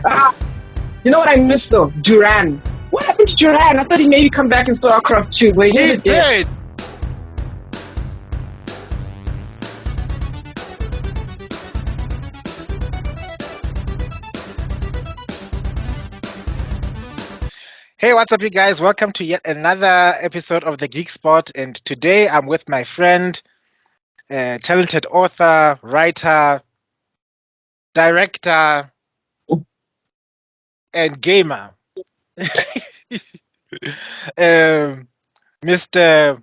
Ah, you know what I missed though? Duran. What happened to Duran? I thought he maybe come back in StarCraft 2, but he He never did. did. Hey, what's up, you guys? Welcome to yet another episode of the Geek Spot. And today I'm with my friend, talented author, writer, director, and gamer, Mr.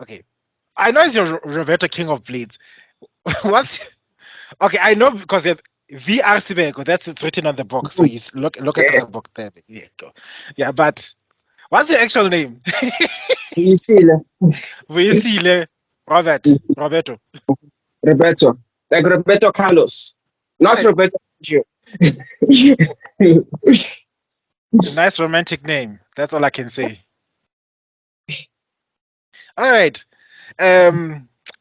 Okay, I know it's your Roberto King of Blades. What's okay? I know because it's VR Sibeko. That's it's written on the book. So he's look at the Yes. book there. Yeah, go. Yeah, but what's your actual name? You see, Vuyisile Roberto. Roberto. Like Roberto Carlos. Not Right. Roberto Gio. A nice romantic name. That's all I can say. All right.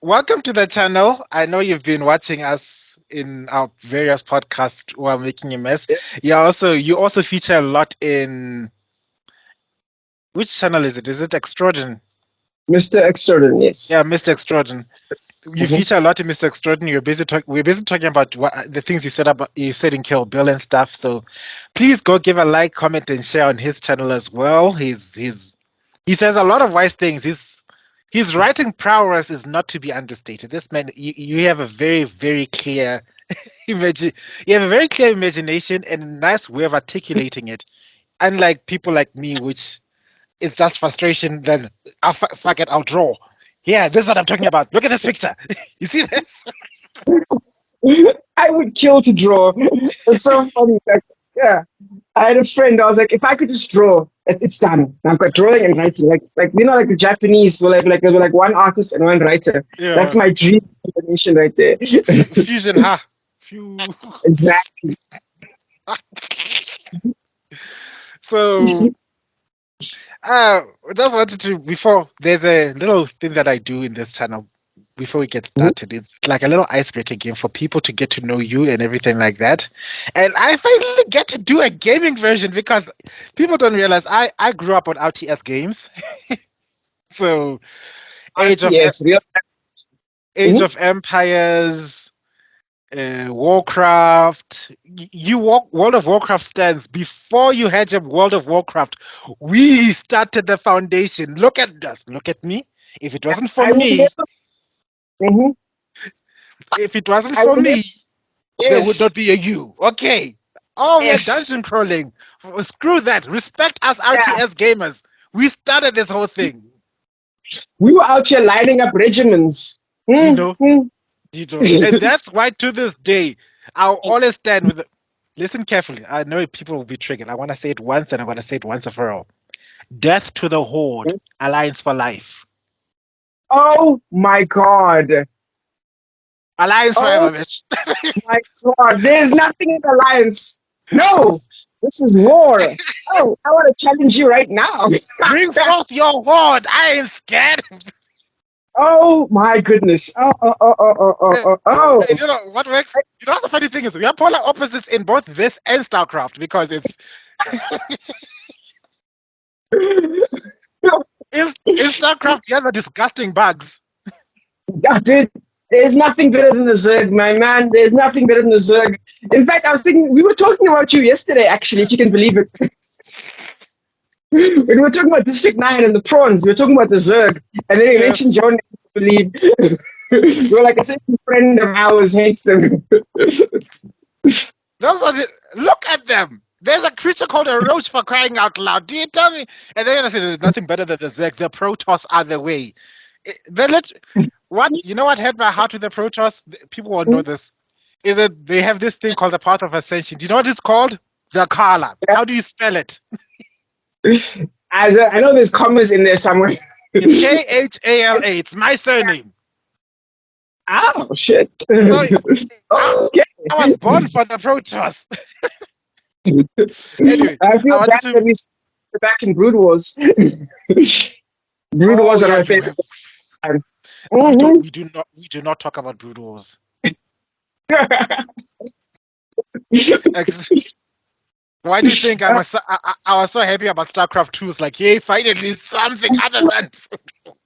Welcome to the channel. I know you've been watching us in our various podcasts while making a mess. You also feature a lot in which channel is it? Is it Extraordin? Mr. Extraordinary, yes. Yeah, Mr. Extraordin. You Mhm. feature a lot in Mr. Extraordin. We're busy talking about the things you said in Kill Bill and stuff. So please go give a like, comment, and share on his channel as well. He says a lot of wise things. His writing prowess is not to be understated. This man, you have a very, very clear imagine. You have a very clear imagination and a nice way of articulating it. Unlike people like me, which is just frustration. Then fuck it, I'll draw. Yeah, this is what I'm talking about. Look at this picture. You see this? I would kill to draw. It's so funny. Like, yeah. I had a friend, I was like, if I could just draw, it's done. I've got drawing and writing. Like like the Japanese were like there were like one artist and one writer. That's Yeah, my dream combination right there. fusion, ha. Phew. Exactly. So, I just wanted to, before, there's a little thing that I do in this channel before we get started. It's like a little icebreaker game for people to get to know you and everything like that. And I finally get to do a gaming version because people don't realize I grew up on RTS games. So, Age of Em- RTS, real. Age Mhm. of Empires, Warcraft. World of Warcraft stands before you had your World of Warcraft. We started the foundation. Look at us. Look at me. If it wasn't for I me, remember. Mhm. if it wasn't I for remember. me, there would not Yes. be a you. Okay. Oh, we are Yes. dungeon crawling. Screw that. Respect us, Yeah. RTS gamers. We started this whole thing. We were out here lining up regiments. You know, Mm. and that's why to this day, I'll always stand with. Listen carefully. I know people will be triggered. I want to say it once, and I want to say it once and for all. Death to the Horde. Alliance for life. Oh my God. Alliance Oh forever, bitch. my God. There's nothing in alliance. No. This is war. Oh, I want to challenge you right now. Bring forth your horde. I ain't scared. Oh my goodness. Uh, Oh. and you know what works? You know what the funny thing is? We are polar opposites in both this and StarCraft because it's in StarCraft you have the disgusting bugs. Dude, there's nothing better than the Zerg, my man. There's nothing better than the Zerg. In fact, I was thinking, we were talking about you yesterday, actually, if you can believe it. When we were talking about District 9 and the prawns, we were talking about the Zerg. And then we Yes. mentioned your name, I believe. We were like, a certain friend of ours hates them. Those are look at them. There's a creature called a roach for crying out loud. Do you tell me? And they're gonna say there's nothing better than the Zerg. The Protoss are the way. What you know what hurt my heart with the Protoss? People won't know this. Is that they have this thing called the Path of Ascension. Do you know what it's called? The Kala. How do you spell it? I know there's commas in there somewhere. It's Khala. It's my surname. Oh, shit. So I, Okay. I was born for the Protoss. Anyway, I I feel wanted bad to. that we're back in Brood Wars. Brood Oh Wars are yeah, my you favorite have. time. We don't. Mhm. We do not talk about Brood Wars. Why do you think I was so happy about StarCraft 2? It's like, yay, finally something other than.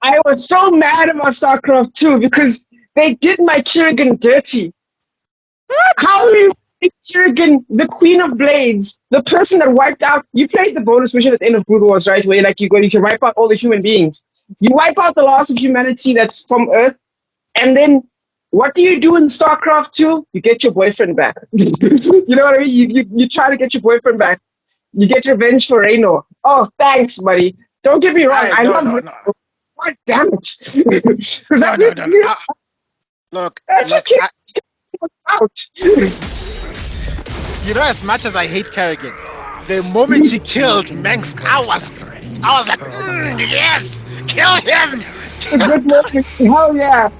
I was so mad about StarCraft 2 because they did my Kerrigan dirty. How do you make Kerrigan the Queen of Blades, the person that wiped out? You played the bonus mission at the end of Brood Wars, right? Where like you can wipe out all the human beings. You wipe out the last of humanity that's from Earth, and then what do you do in StarCraft 2? You get your boyfriend back. You know what I mean? You try to get your boyfriend back. You get revenge for Raynor. Oh, thanks, buddy. Don't get me wrong. I No, love no, Raynor. no, God damn it. Because no, that no, no, no. really Look, that's look. just out. You know, as much as I hate Kerrigan, the moment she killed Mengsk, I was like, yes, kill him. A good moment. Hell yeah.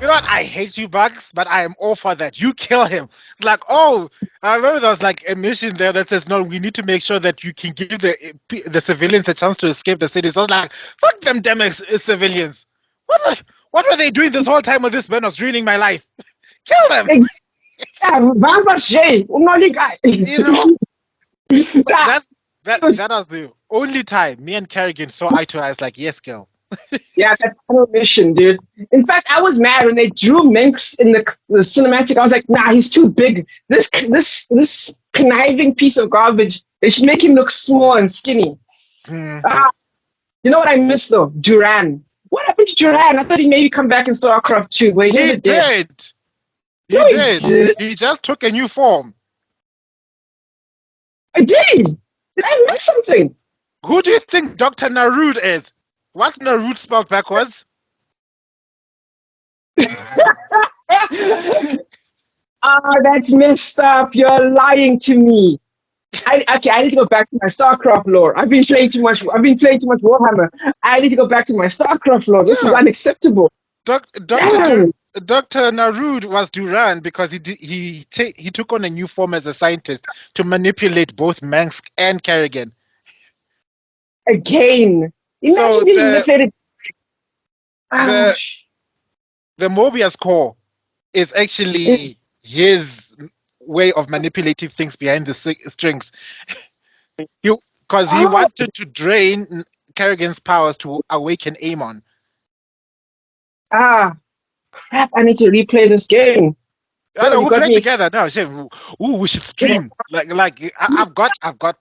You know what? I hate you, Bugs, but I am all for that. You kill him. It's like, oh, I remember there was like a mission there that says, no, we need to make sure that you can give the civilians a chance to escape the city. So I was like, fuck them damn civilians. What were they doing this whole time when this man was ruining my life? Kill them. Yeah, Vanva's Jay. Only guy. You know, Ah, that was the only time me and Kerrigan saw eye to eye. It's like, yes, girl. yeah, that's final mission, dude. In fact, I was mad when they drew Minx in the cinematic. I was like, nah, he's too big. This conniving piece of garbage. They should make him look small and skinny. Hmm. Ah, you know what I missed though? Duran. What happened to Duran? I thought he'd maybe come back in StarCraft 2, but he He never did. did. He No, he did. did. He just took a new form. I did. Did I miss something? Who do you think Dr. Narud is? What's Narud spelled backwards? That's messed up. You're lying to me. I need to go back to my StarCraft lore. I've been playing too much. I've been playing too much Warhammer. I need to go back to my StarCraft lore. This is Yeah. unacceptable. Dr. Damn. Dr. Narud was Duran because he took on a new form as a scientist to manipulate both Mengsk and Kerrigan. Again. So Imagine being manipulated. Ah, the the Mobius core is actually his way of manipulating things behind the strings. Because he oh, wanted to drain Kerrigan's powers to awaken Amon. crap. I need to replay this game. I Bro, know you we'll got play me together now. Shit, ooh, we should stream. I've got.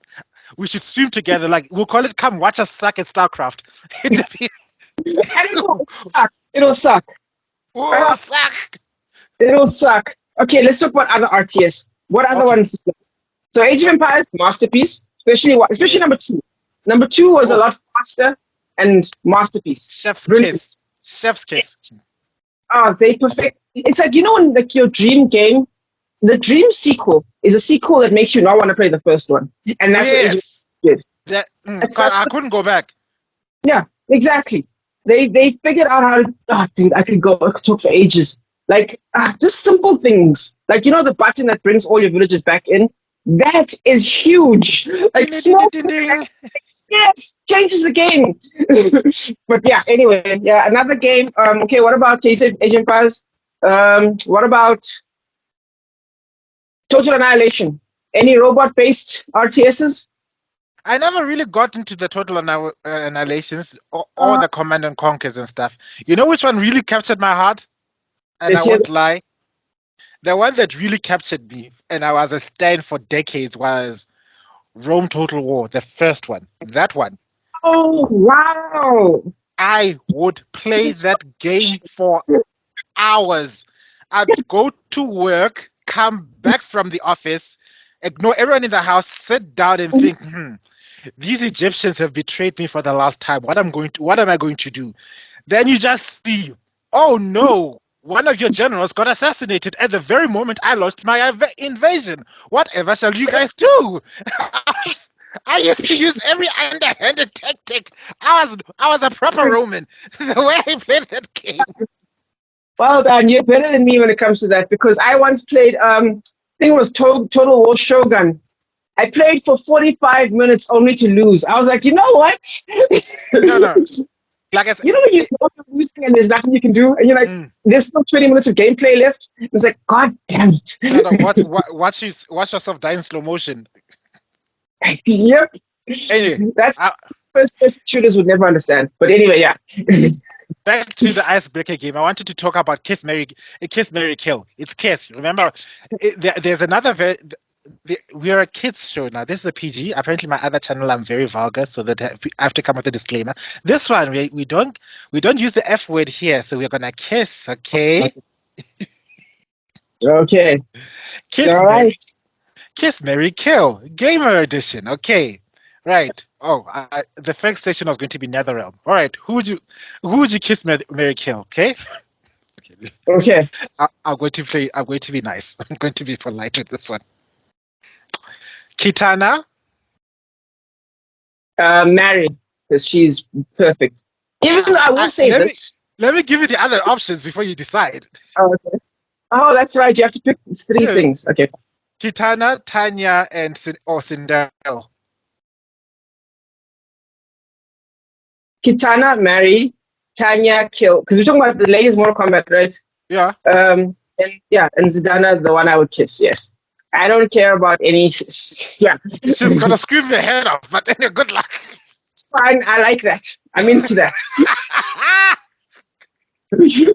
We should stream together. Like we'll call it. Come watch us suck at StarCraft. It'll be. excited. It'll suck. It'll suck. Oh fuck! It'll suck. Okay, let's talk about other RTS. What other Okay. ones? So Age of Empires, masterpiece, especially number two. Number two was a Oh, lot faster and masterpiece. chef's Brilliant. kiss. Chef's kiss. They perfect. It's like in like your dream game, the dream sequel is a sequel that makes you not want to play the first one, and that's what Age of Yes. Empires did. That. That's God, such I couldn't go back. Yeah, exactly. They figured out how to. Oh, dude, I could talk for ages. Like just simple things, like the button that brings all your villagers back in. That is huge. Ding, Like ding, ding, small. ding, ding. Yes, changes the game. But yeah, anyway, yeah, another game. Okay, what about case of Age of Empires? What about Total Annihilation? Any robot-based RTSs? I never really got into the total annihilations or Uh, the command and conquers and stuff. You know which one really captured my heart? And I let's hear. won't lie. The one that really captured me, and I was a stan for decades, was Rome Total War, the first one. That one. Oh wow! I would This play is that game for hours. I'd go to work, come back from the office, ignore everyone in the house, sit down and think, these Egyptians have betrayed me for the last time. What am I going to do? Then you just see, oh no, one of your generals got assassinated at the very moment I launched my invasion. Whatever shall you guys do? I used to use every underhanded tactic. I was a proper Roman. The way I played that game. well done. You're better than me when it comes to that because I once played. I think it was Total War Shogun. I played for 45 minutes only to lose. I was like, you know what? No, no. Like I said, When you know you're losing and there's nothing you can do, and you're like, mm, there's still 20 minutes of gameplay left. It's like, God damn it. no, no. Watch yourself die in slow motion. Yep. Anyway, That's uh, first person shooters would never understand. But anyway, yeah. back to the icebreaker game. I wanted to talk about Kiss, Mary, Kill. It's Kiss. Remember, there's another we are a kids show now. This is a PG. Apparently, my other channel I'm very vulgar, so that I have to come with a disclaimer. This one we don't use the F word here, so we're gonna kiss. Okay, Okay. kiss All Mary, right. Kiss Mary, Kill, Gamer Edition. Okay, right. Oh, the first station was going to be Netherrealm. All right, who would you kiss, Mary, Kill? Okay. Okay. Okay. I'm going to play. I'm going to be nice. I'm going to be polite with this one. Kitana. Mary, because she's perfect. Even though I will say Let me this. let me give you the other options before you decide. Oh, okay. Oh, that's right. You have to pick three Yes. things. Okay. Kitana, Tanya, and Sindel. Kitana, Mary, Tanya, kill. Because we're talking about the ladies Mortal Kombat, right? Yeah. And yeah, and Zidana, the one I would kiss. Yes. I don't care about any. Yeah. She's gonna scream your head off, but anyway, good luck. Fine. I like that. I'm into that. You.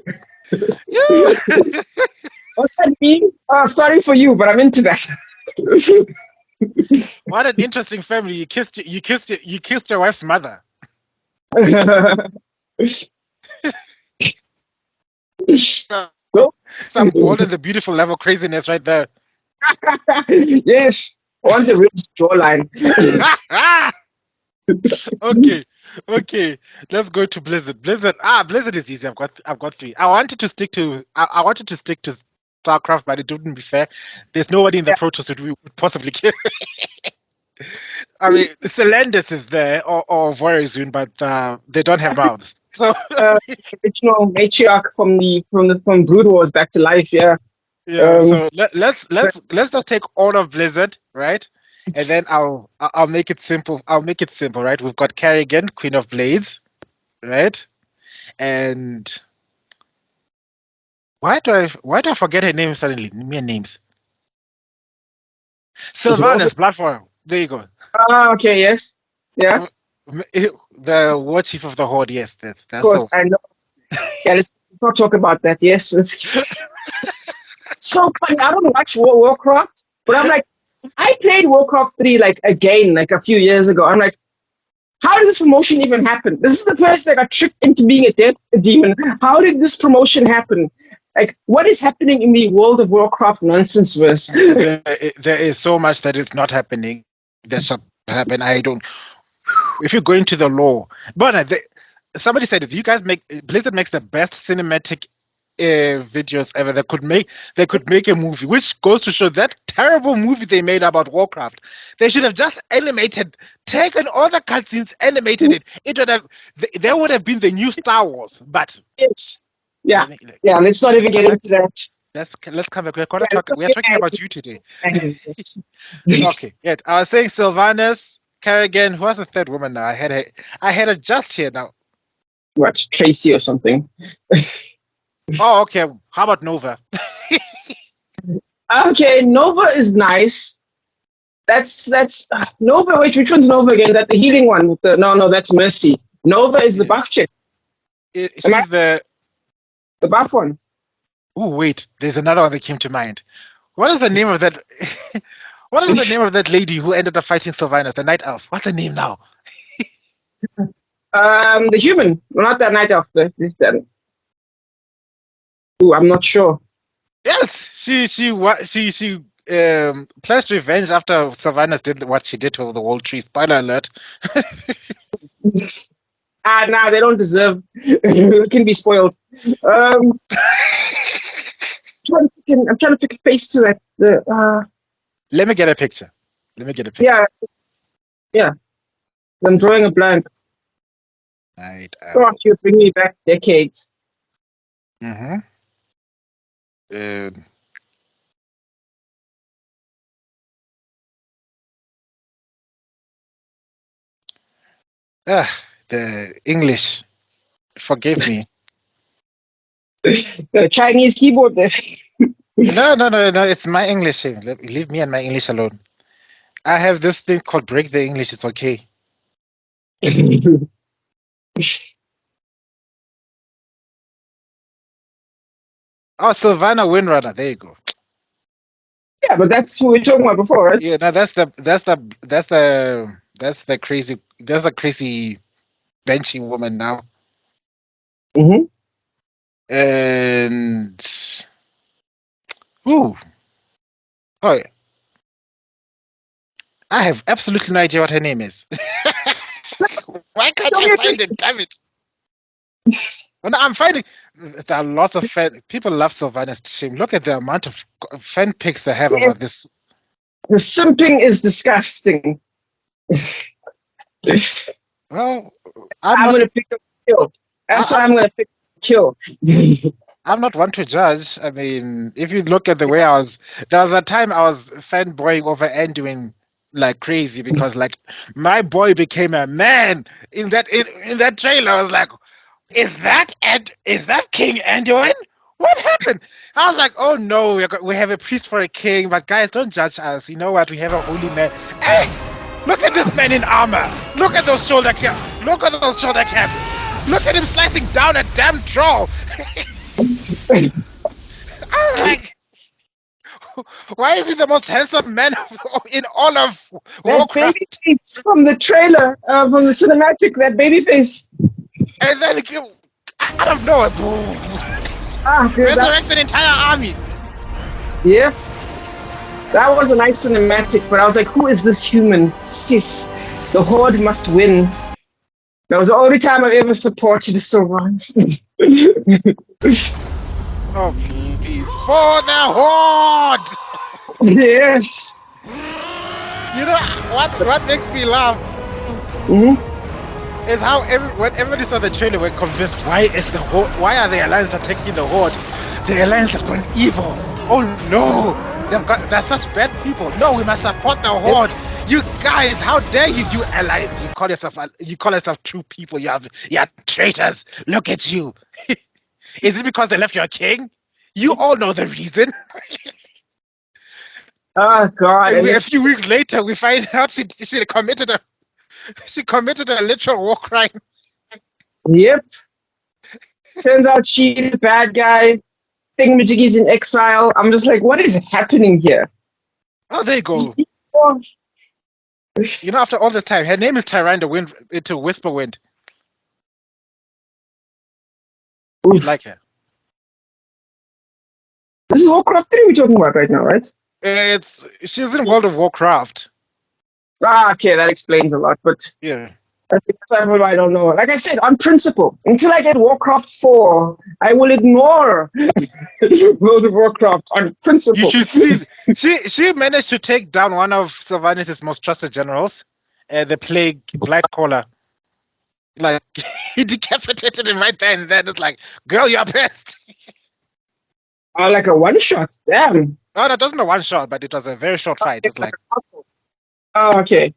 What's that mean? Oh, sorry for you, but I'm into that. What an interesting family. You kissed your wife's mother. So, Some bold and the beautiful level craziness right there. yes, on the ridge jawline. Okay, okay. Let's go to Blizzard. Blizzard is easy. I've got three. I wanted to stick to StarCraft, but it wouldn't be fair. There's nobody in the Yeah, Protoss that we would possibly kill. I mean, Celendis is there or Vorazun, but they don't have mouths. So uh, original matriarch from Brood Wars back to life. Yeah. yeah, Um, so let's just take all of Blizzard, right? And then I'll make it simple. I'll make it simple, right? We've got Kerrigan, Queen of Blades, right? And why do I forget her name suddenly? Mere names. as well. Sylvanas Bloodfire. There you go. Okay. Yes. Yeah. Of The war chief of the horde. Yes, that's course. all. I know. Yeah. Let's not talk about that. Yes. So funny. I don't watch Warcraft, but I'm like, I played Warcraft 3 like again like a few years ago. I'm like, how did this promotion even happen? This is the person that got tricked into being a death demon. How did this promotion happen? Like, what is happening in the World of Warcraft nonsense verse? There is so much that is not happening. That should happen. I don't. If you go into the lore, but somebody said it. You guys make Blizzard makes the best cinematic videos ever. They could make a movie, which goes to show that terrible movie they made about Warcraft. They should have just taken all the cutscenes, animated it. It would have. There would have been the new Star Wars. But Yes. Yeah. let me, let- Yeah. Let's not even get let's into that. let's come back. Yeah, let's not We are get talking about you today. angry. Okay, yeah. I was saying Sylvanas, Kerrigan. Who was the third woman now? I had her just here now. What, Tracy or something? Oh, okay. How about Nova? Okay, Nova is nice. That's Nova. Wait, which one's Nova again? That the healing one with the no, that's Mercy. Nova is the buff chick. Am I She's the. the buff one? Oh, wait. There's another one that came to mind. What is the name of that? What is the name of that lady who ended up fighting Sylvanas, the Night Elf? What's the name now? The human, well, not that night elf. Ooh, I'm not sure. Yes, she pledged revenge after Sylvanas did what she did to the whole tree. Spoiler alert. Nah, they don't deserve. They can be spoiled. I'm trying to pick a face to that. Let me get a picture. Let me get a picture. Yeah, yeah. I'm drawing a blank. Night God, you bring me back decades. Mm-hmm. Um, the English. Forgive me. The Chinese keyboard there. No. It's my English. Leave me and my English alone. I have this thing called Break the English. It's okay. Oh, Sylvana Windrunner. There you go. Yeah, but that's what we were talking about before, right? Yeah, no, that's the crazy benchy woman now. Mm-hmm. And ooh, oh, yeah. I have absolutely no idea what her name is. Why can't Tell I me find it? Damn it! Well, no, I'm finding there are lots of people love Sylvana's shame. Look at the amount of fan pics they have again. about this. The simping is disgusting. Well, I'm I'm not. gonna pick up kill. That's I, why I'm gonna pick up kill. I'm not one to judge. I mean, if you look at the way there was a time I was fanboying over Anduin like crazy because like my boy became a man in that trailer. I was like, is that King Anduin? What happened? I was like, oh no, we have a priest for a king, but guys, don't judge us. You know what? We have a holy man. Hey, look at this man in armor. Look at those shoulder caps. Look at those shoulder caps. Look at him slicing down a damn troll. I was like, why is he the most handsome man in all of That baby Warcraft? face from the trailer, from the cinematic, that baby face. And then I don't know, Dude, resurrect an entire army. yeah, that was a nice cinematic, but I was like, who is this human? Sis, the Horde must win. That was the only time I've ever supported Sylvanas. Oh, please, for the Horde! Yes. You know what makes me laugh Hmm. is how when everybody saw the trailer, we're convinced why are the Alliance attacking the Horde? The Alliance have gone evil. Oh no, they're such bad people. No, we must support the Yep. Horde. You guys, how dare you Alliance? You call yourself true people. You are traitors. Look at you. Is it because they left your king? You all know the reason. Oh God. And And a then, few weeks later, we find out she committed a literal war crime. yep. Turns out she's a bad guy. Thingamajiggy's in exile. I'm just like, what is happening here? Oh, there you go. You know, after all this time, her name is Tyrande Wind to Whisperwind. You'd Oof. like her. This is Warcraft 3 we're talking about right now, right? She's in World of Warcraft. Okay, that explains a lot, but Yeah. that's why I don't know. Like I said, on principle, until I get Warcraft 4, I will ignore World of Warcraft on You principle. should see. She managed to take down one of Sylvanas' most trusted generals, the Plague Blightcaller. Like he decapitated him right there and then. It's like, girl, you're pissed. Like a one shot. Damn. Oh, that wasn't a one shot, but it was a very short fight. It's like, Oh, okay.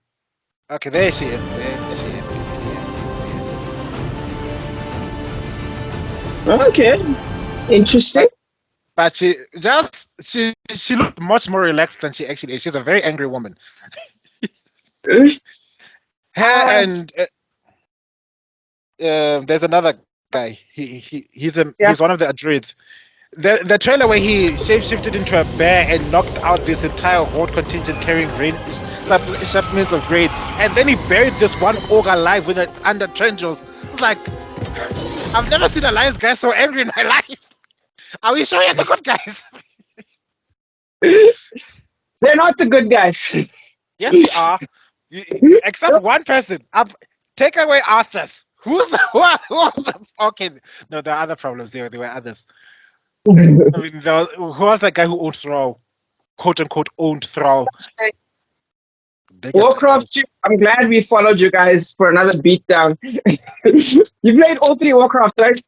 okay, there she is. There she is. Can you see her? Can you see her? Okay. Interesting. But she looked much more relaxed than she actually is. She's a very angry woman. Her Uh, and there's another guy. He's yeah. one of the druids. The trailer where he shapeshifted into a bear and knocked out this entire horde contingent carrying shipments of grain, and then he buried this one orc alive with it under trenches. It's like, I've never seen a Lions guy so angry in my life. Are we sure you're the good guys? They're not the good guys. Yes, we are. Except one person. Take away Arthur's. Okay, no, there are other problems. There were others. I mean, who was that guy who owned Thrall? "Quote unquote" owned Thrall. Biggest Warcraft 2, I'm glad we followed you guys for another beatdown. You played all three Warcraft, right?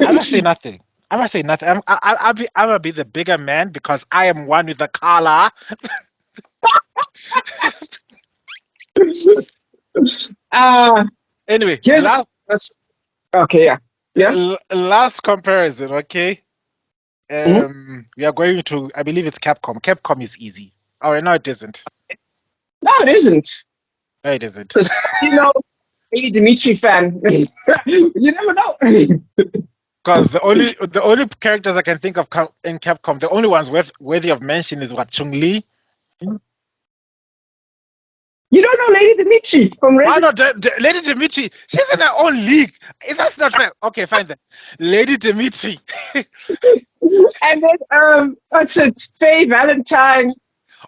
I must say nothing. I must say nothing. I'm gonna be the bigger man because I am one with the collar. uh, Anyway, here's okay, yeah. Yeah. last comparison. Okay, Mhm. We are going to, I believe it's Capcom. Capcom is easy. Oh, no, it isn't. No, it isn't. No, it isn't. Because Lady Dimitri fan. You never know. Because the only characters I can think of in Capcom, the only ones worthy of mention is what, Chun-Li? You don't know Lady Dimitri from Oh Resident. no, Lady Dimitri, she's in her own league. That's not fair. Okay, fine then. Lady Dimitri. And then what's it? Faye Valentine.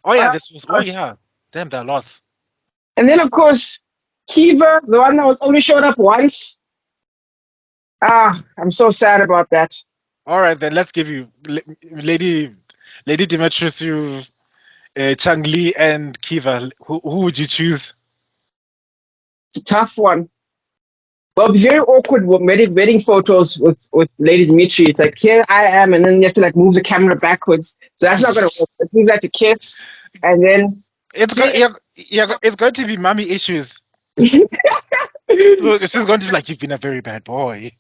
Oh yeah, Uh, this was. Oh yeah, damn, they're lost. and then of course Kiva, the one that was only showed up once. Ah, I'm so sad about that. All right, then let's give you Lady Dimitrescu, Chang Li, and Kiva. Who would you choose? It's a tough one. Well, it'd be very awkward with wedding photos with Lady Dimitri. It's like here I am, and then you have to like move the camera backwards. So that's not gonna work. But we like to kiss, and then It's see. go, yeah, it's going to be mommy issues. So she's going to be like, "You've been a very bad boy."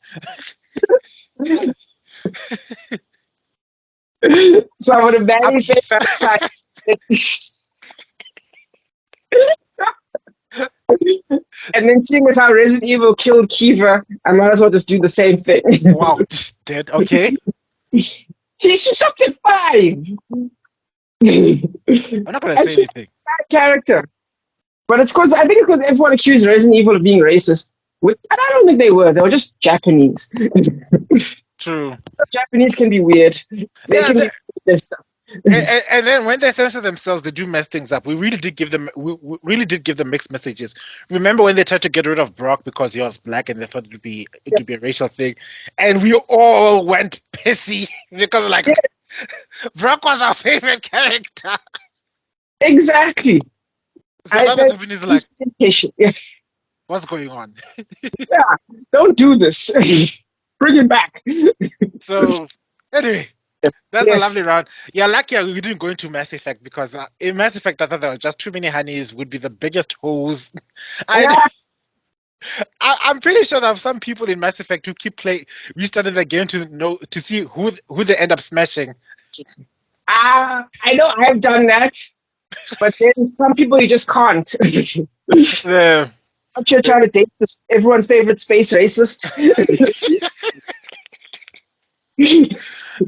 So I would have Up- married Faye Valentine. And then seeing as how Resident Evil killed Kiva, I might as well just do the same thing. Wow, dead. Okay, She stopped at 5. I'm not gonna And say she's anything. a bad character. But it's because I think it's because everyone accused Resident Evil of being racist. Which, and I don't think they were. They were just Japanese. True. Japanese can be weird. They Yeah, can be weird stuff. and then when they censor themselves, they do mess things up. We really did give them mixed messages. Remember when they tried to get rid of Brock because he was black and they thought it would be a racial thing, and we all went pissy because like Yeah, Brock was our favorite character. exactly. So now the Japanese are like, Patient. Yeah, what's going on? yeah, don't do this. Bring it back. So anyway, that's a Yes. lovely round. Yeah, lucky we didn't go into Mass Effect because in Mass Effect I thought there were just too many honeys would be the biggest holes. I Yeah, I'm pretty sure there are some people in Mass Effect who keep restarting the game to see who they end up smashing. I know I've done that, but then some people you just can't. The, Not you're trying to date this, everyone's favorite space racist.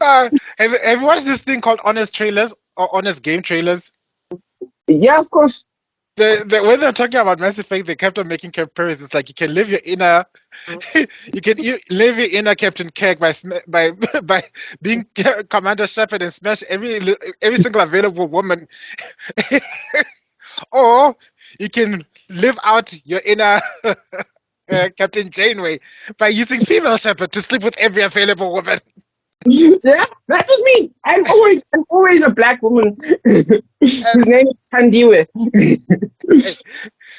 have you watched this thing called Honest Trailers or Honest Game Trailers? Yeah, of course. When they're talking about Mass Effect, they kept on making comparisons. Like you can live your inner, live your inner Captain Kirk by by being Commander Shepard and smash every single available woman, or you can live out your inner Captain Janeway by using female Shepard to sleep with every available woman. Yeah, that was me. I'm always a black woman And, whose name is Tandiwe.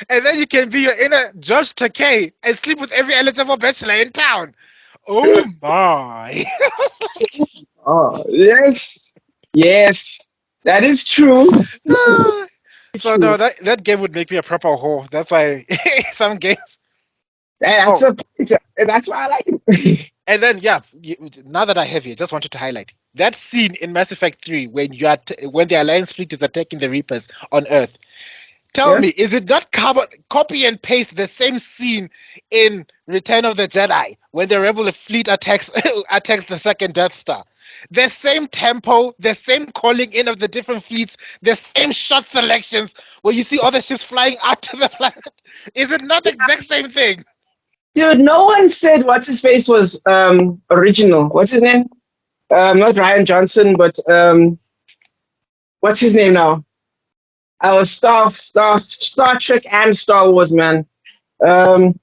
and then you can be your inner George Takei and sleep with every eligible bachelor in town. Oh my. Oh, yes. Yes. That is true. So no, True. that game would make me a proper whore. That's why some games. That's Oh, a that's why I like it. and then yeah, now that I have you, just wanted to highlight that scene in Mass Effect 3 when when the Alliance fleet is attacking the Reapers on Earth. Tell Yeah. me, is it not copy and paste the same scene in Return of the Jedi when the Rebel fleet attacks attacks the second Death Star? The same tempo, the same calling in of the different fleets, the same shot selections where you see all the ships flying out to the planet. Is it not the exact same thing? Dude, no one said what's his face was original. What's his name? Not Ryan Johnson, but what's his name now? I was Star Trek and Star Wars, man. Um,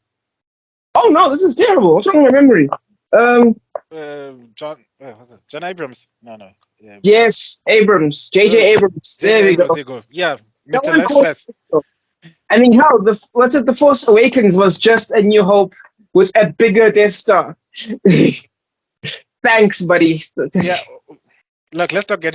oh no, this is terrible. What's wrong with my memory? Um, What's it? John Abrams. No, no. Yeah. yes, Abrams, Uh, J.J. Abrams. There J.J. we Abrams, go. there you go. Yeah, No Mr. one Less called Fest. it so. I mean, hell, the Force Awakens was just a New Hope with a bigger Death Star. Thanks, buddy. Yeah. Look, let's not get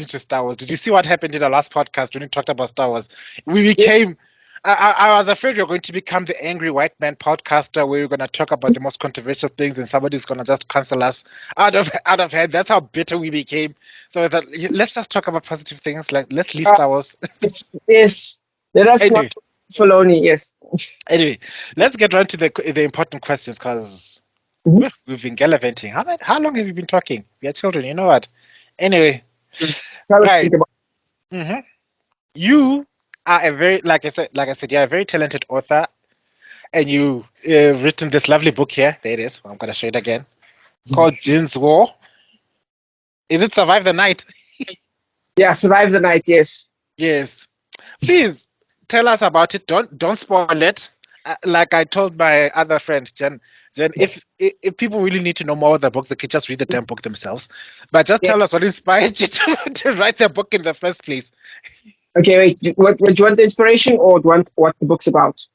into Star Wars. Did you see what happened in the last podcast when we talked about Star Wars? We Yeah, became I was afraid you're going to become the angry white man podcaster where you're going to talk about the most controversial things and somebody's going to just cancel us out of hand. That's how bitter we became. So that let's just talk about positive things. Like let's leave Uh, Star Wars. yes, yes. Let us not Anyway, Filoni. Yes. anyway, let's get on to the important questions because Mhm. we've been gallivanting. How long have you been talking? We are children, you know what? Anyway, Try to right. think about. hmm You are a very like I said, you're a very talented author, and you written this lovely book here. There it is. I'm gonna show it again. Called JIN'S WAR. Is it Survive the Night? Yeah, survive the night. Yes. Yes. Please tell us about it. Don't spoil it. Like I told my other friend Jen, if people really need to know more of the book, they could just read the damn book themselves. But just tell us Yes. what inspired you to write the book in the first place. Okay. Wait. Do you want the inspiration or do you want what the book's about?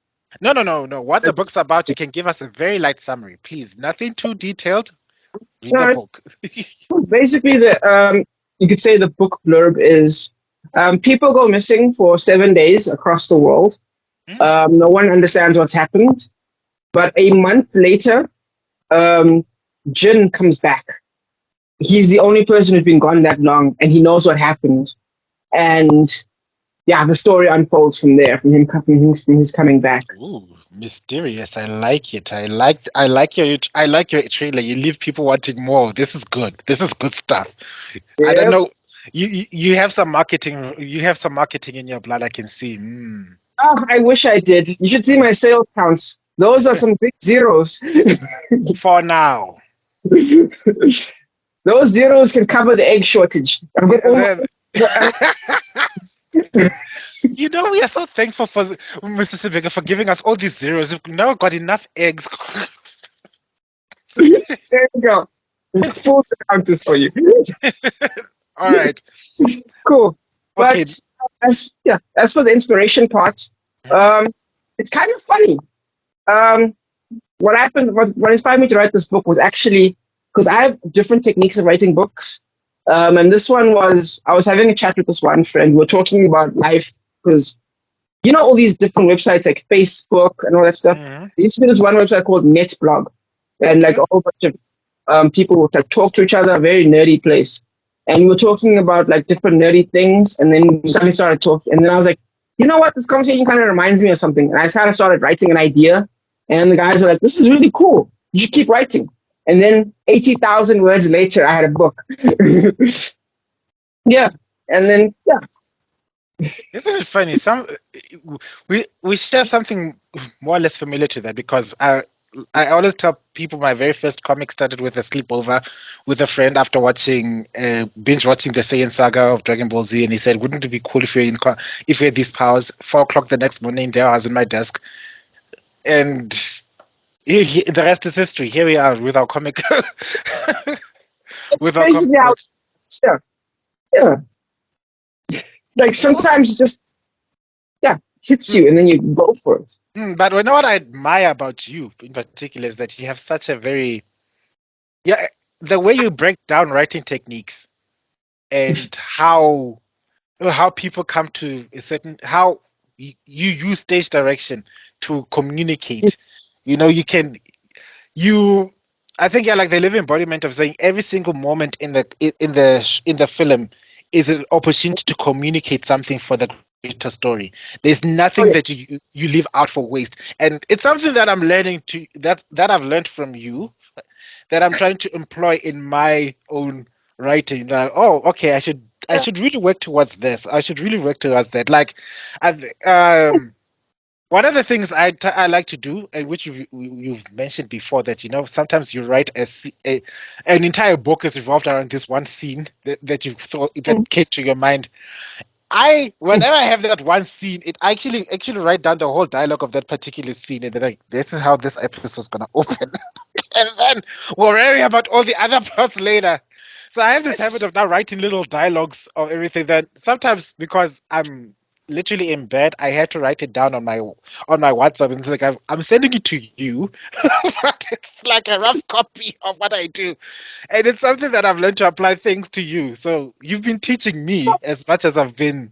No, no, no, no. What the book's about, you can give us a very light summary, please. Nothing too detailed. Read the No, book. basically, the you could say the book blurb is people go missing for 7 days across the world. Mm. No one understands what's happened, but a month later, um, Jin comes back. He's the only person who's been gone that long, and he knows what happened. And yeah, the story unfolds from there, from his coming back. Ooh, mysterious. I like it. I like your trailer. You leave people wanting more. This is good. This is good stuff. I don't Yeah. know. You have some marketing. You have some marketing in your blood. I can see. Mm. Oh, I wish I did. You should see my sales counts. Those are some big zeros. For now. Those zeros can cover the egg shortage. I've got all Then, my. we are so thankful for Mr. Sibeko for giving us all these zeros. We've now got enough eggs. There you go. Full counters for you. All right. Cool. Okay. But as for the inspiration part, Mhm. um, it's kind of funny. Um, what happened, what inspired me to write this book was actually because I have different techniques of writing books. And this one was, I was having a chat with this one friend. We were talking about life because, all these different websites like Facebook and all that stuff. Mhm. There used to be this one website called NetBlog, and like Okay. a whole bunch of people would like talk to each other, a very nerdy place. And we were talking about like different nerdy things, and then we suddenly started talking. And then I was like, you know what, this conversation kind of reminds me of something. And I kind of started writing an idea, and the guys were like, this is really cool. You should keep writing. And then 80,000 words later, I had a book. Yeah. And then, yeah. Isn't it funny? We share something more or less familiar to that because I always tell people my very first comic started with a sleepover with a friend after binge watching the Saiyan saga of Dragon Ball Z, and he said, "Wouldn't it be cool if you had these powers?" 4 o'clock the next morning, there I was in my desk, and the rest is history. Here we are with our comic, It's with our comic basically how, book. yeah. Yeah. Like sometimes it just, yeah, hits you and then you go for it. But you know what I admire about you in particular is that you have such a very yeah the way you break down writing techniques and how people come to a certain how you use stage direction to communicate. You can you I think you're like the living embodiment of saying every single moment in the film is an opportunity to communicate something for the greater story. There's Oh, nothing yeah. that you leave out for waste, and it's something that I'm learning to that I've learned from you that I'm trying to employ in my own writing. Like, oh, okay, I should really work towards this. I should really work towards that. Like, one of the things I like to do, and which you've mentioned before, that sometimes you write an entire book is revolved around this one scene that you thought that came to your mind. Whenever I have that one scene, it actually write down the whole dialogue of that particular scene, and then like this is how this episode's gonna open, and then we'll worry about all the other plots later. So I have this habit Yes. of now writing little dialogues of everything. That sometimes because I'm literally in bed, I had to write it down on my WhatsApp, and it's like I'm sending it to you, but it's like a rough copy of what I do, and it's something that I've learned to apply things to you. So you've been teaching me as much as I've been.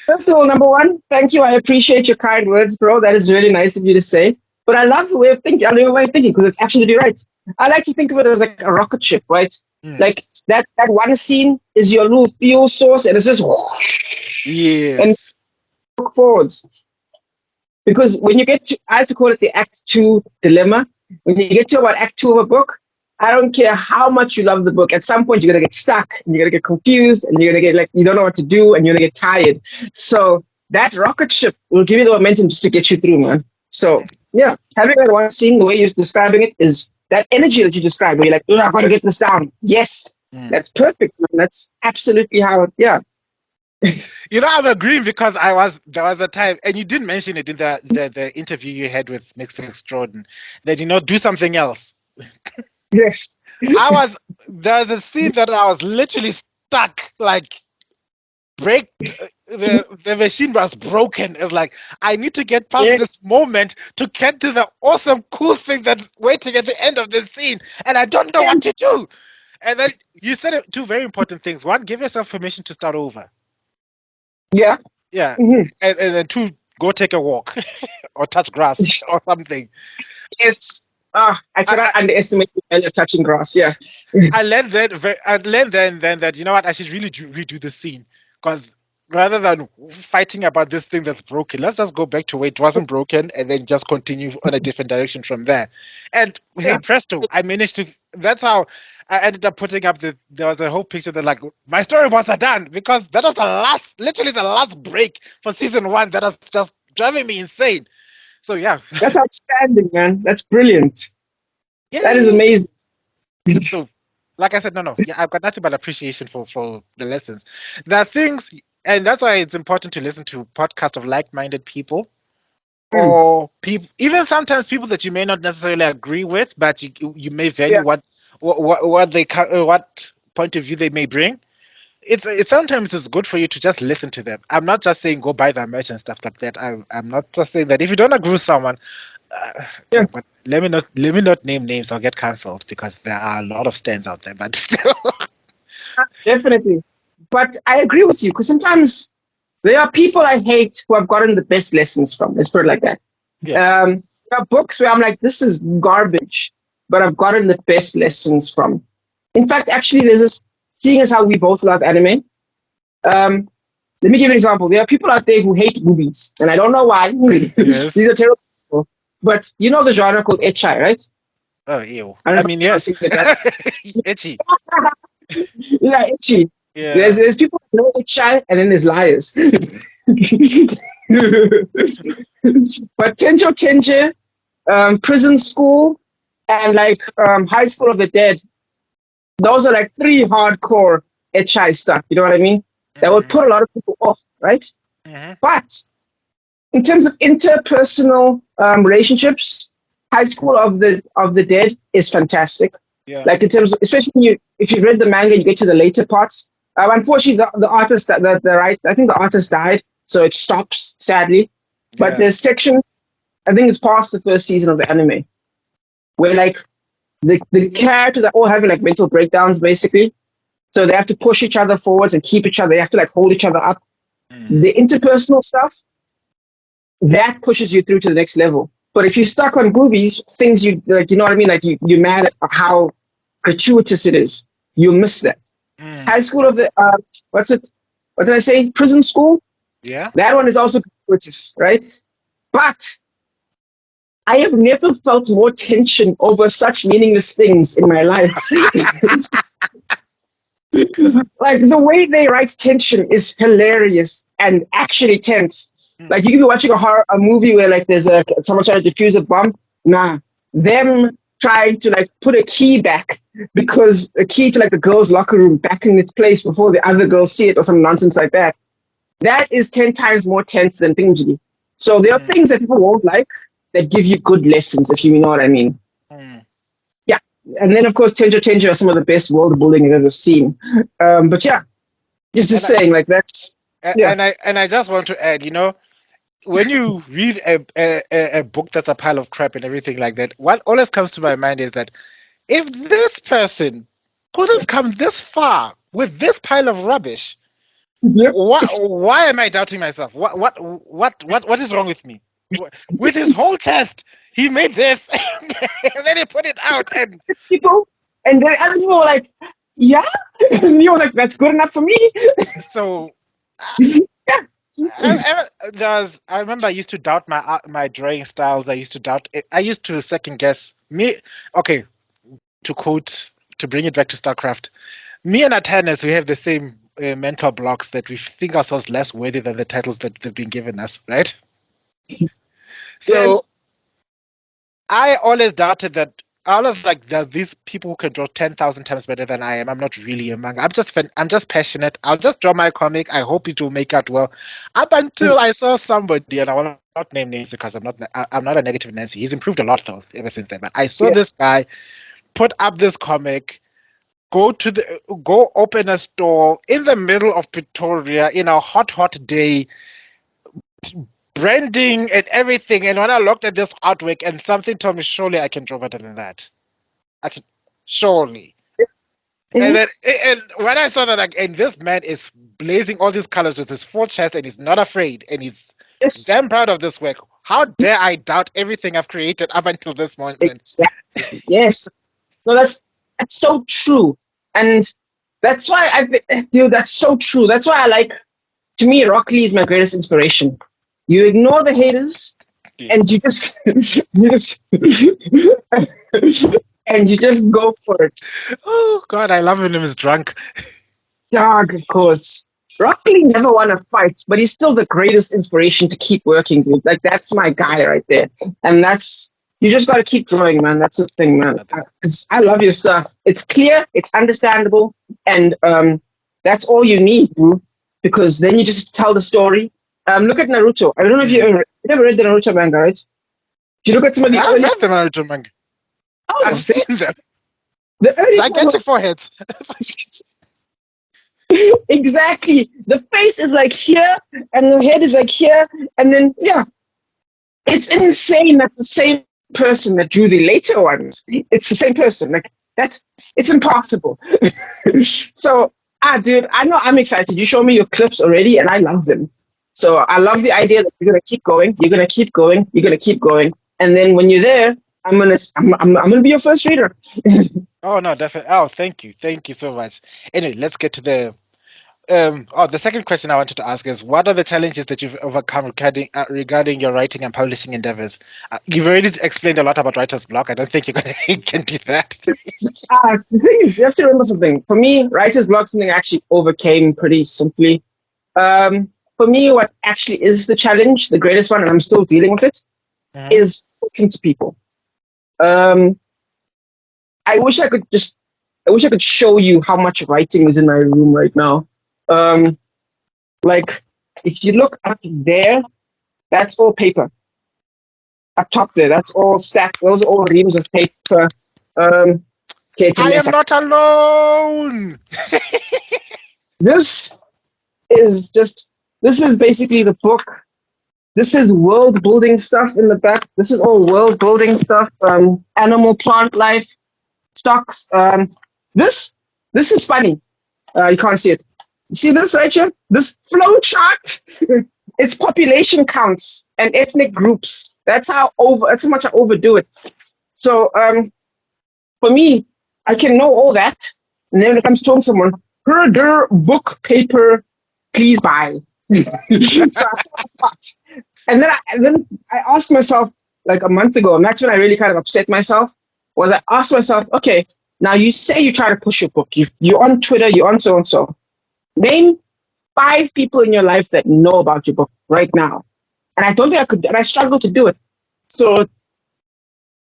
First of all, number one, thank you. I appreciate your kind words, bro. That is really nice of you to say. But I love the way of thinking. I love your way of thinking because it's absolutely right. I like to think of it as like a rocket ship, right? Mm. Like that one scene is your little fuel source, and it's just and Yes. look forwards. Because when you get to, I have to call it the Act Two dilemma. When you get to about Act Two of a book, I don't care how much you love the book. At some point, you're gonna get stuck, and you're gonna get confused, and you're gonna get like you don't know what to do, and you're gonna get tired. So that rocket ship will give you the momentum just to get you through, man. So yeah, having that one scene, the way you're describing it, is that energy that you described, where you're like, "Ugh, I gotta get this down." Yes, Mm. that's perfect, man. That's absolutely how. Yeah, I'm agreeing because there was a time, and you didn't mention it in the interview you had with Mixix Jordan, that do something else. yes, There was a scene that I was literally stuck, like break the machine was broken. It's like I need to get past this yes, moment to get to the awesome cool thing that's waiting at the end of the scene, and I don't know what yes, to do. And then you said two very important things. One, give yourself permission to start over. yeah. Yeah. Mhm. And then two, go take a walk or touch grass or something. Yes. Ah, I I, cannot underestimate the value of touching grass. Yeah. I learned then that I should really redo the scene because rather than fighting about this thing that's broken, let's just go back to where it wasn't broken and then just continue on a different direction from there. And hey, Yeah. presto, I managed to. That's how I ended up putting up There was a whole picture that like my storyboards are done because that was literally the last break for season one that was just driving me insane. So yeah, That's outstanding, man. That's brilliant. That is yay. amazing. So, like I said, no. Yeah, I've got nothing but appreciation for the lessons. There are things, and that's why it's important to listen to podcasts of like-minded people, Mm, or people, even sometimes people that you may not necessarily agree with, but you may value yeah. what point of view they may bring. It's sometimes it's good for you to just listen to them. I'm not just saying go buy their merch and stuff like that. I'm not just saying that if you don't agree with someone, Yeah. okay, but let me not name names. I'll get cancelled because there are a lot of stands out there. But still, Definitely. But I agree with you because sometimes there are people I hate who I've gotten the best lessons from. Let's put it like that. yeah, There are books where I'm like, this is garbage, but I've gotten the best lessons from. In fact, actually, there's this, seeing as how we both love anime, um, let me give you an example. There are people out there who hate movies, and I don't know why. yes. These are terrible people. But you know the genre called ecchi, right? Oh, ew. I don't I know mean, how yes. to say that. Itchy. Yeah, ecchi. There's Yeah. there's people who know ecchi, and then there's liars. But Tenjo Tenje, Prison School, and like High School of the Dead, those are like three hardcore ecchi stuff. You know what I mean? That would Hmm. put a lot of people off, right? Hmm. But in terms of interpersonal relationships, High School of the Dead is fantastic. Yeah. Like in terms, of, especially when if you've read the manga, you get to the later parts. Unfortunately, the artist the right, I think the artist died, so it stops sadly. But Yeah. there's sections. I think it's past the first season of the anime where like the characters are all having like mental breakdowns basically. So they have to push each other forwards and keep each other. They have to like hold each other up. Mm. The interpersonal stuff that pushes you through to the next level. But if you're stuck on movies, things you like, you know what I mean? Like you're mad at how gratuitous it is. You miss that. Mm. High School of the what's it? What did I say? Prison School. Yeah. That one is also gratuitous, right? But I have never felt more tension over such meaningless things in my life. Like the way they write tension is hilarious and actually tense. Mm. Like you can be watching a movie where like there's a someone trying to defuse a bomb. Nah, them trying to like put a key back because the key to like the girls' locker room back in its place before the other girls see it or some nonsense like that. That is 10 times more tense than Thingy. So there are Mm. things that people won't like that give you good lessons, if you know what I mean. Mm. Yeah. And then of course Tenjo Tenjo are some of the best world building I've ever seen. But yeah, just And I, saying like that's yeah. and I just want to add, when you read a book that's a pile of crap and everything like that, what always comes to my mind is that if this person could have come this far with this pile of rubbish, Yep. Why am I doubting myself? What is wrong with me? With his whole chest, he made this, and then he put it out, and People, and then other people were like, yeah, and he was like, that's good enough for me. so Yeah. I remember I used to doubt my drawing styles. I used to doubt it. I used to second guess me. Okay, to bring it back to StarCraft, me and Atanas, we have the same mental blocks that we think ourselves less worthy than the titles that they've been given us, right? So Yes. I always doubted that. I was like, there are these people who can draw 10,000 times better than I am. I'm not really a manga. I'm just passionate. I'll just draw my comic. I hope it will make out well. Up until I saw somebody, and I will not name names because I'm not a negative Nancy. He's improved a lot though ever since then. But I saw Yeah. this guy put up this comic, go open a store in the middle of Pretoria in a hot day, branding and everything. And when I looked at this artwork, and something told me, surely I can draw better than that. I can, surely. And Mhm. then, and when I saw that, like, and this man is blazing all these colors with his full chest, and he's not afraid, and he's Yes. damn proud of this work. How dare I doubt everything I've created up until this moment? Exactly. Yes. No, that's so true, and that's why dude, that's so true. That's why I like. To me, Rock Lee is my greatest inspiration. You ignore the haters, and Yes. you just, you just, and you just go for it. Oh God, I love when he's drunk. Dog, of course. Rock Lee never won a fight, but he's still the greatest inspiration to keep working, dude. Like that's my guy right there, and that's you just got to keep drawing, man. That's the thing, man. Because I love your stuff. It's clear, it's understandable, and that's all you need, bro. Because then you just tell the story. Look at Naruto. I don't know if you never read the Naruto manga, right? If you look at some of the I've early, read the Naruto manga. I've oh, seen them. the early Gigantic foreheads. exactly. The face is like here, and the head is like here, and then yeah, it's insane that the same person that drew the later ones, it's the same person. Like that's it's impossible. So dude, I know I'm excited. You showed me your clips already, and I love them. So I love the idea that you're gonna keep going, you're gonna keep going, you're gonna keep going, and then when you're there, I'm gonna be your first reader. Oh no, definitely. Oh, thank you so much. Anyway, let's get to the second question I wanted to ask is, what are the challenges that you've overcome regarding your writing and publishing endeavors? You've already explained a lot about writer's block. I don't think you can do that. The thing is, you have to remember something. For me, writer's block is something I actually overcame pretty simply. For me, what actually is the challenge, the greatest one, and I'm still dealing with it, Mhm. is talking to people. Um, I wish I could just, I wish I could show you how much writing is in my room right now. Um, like, if you look up there, that's all paper. Up top there, that's all stacked. Those are all reams of paper. Okay, it's a I mess. am not alone. This is just, this is basically the book. This is world building stuff in the back. This is all world building stuff. Animal, plant life, stocks. This this is funny. You can't see it. See this right here? This flow chart. It's population counts and ethnic groups. That's how much I overdo it. So for me, I can know all that, and then when it comes to talking to someone, herder book paper, please buy. So and then I asked myself like a month ago, and that's when I really kind of upset myself. Was I asked myself, okay, now you say you try to push your book, you're on Twitter, you're on so and so. Name 5 people in your life that know about your book right now. And I don't think I could, and I struggle to do it. So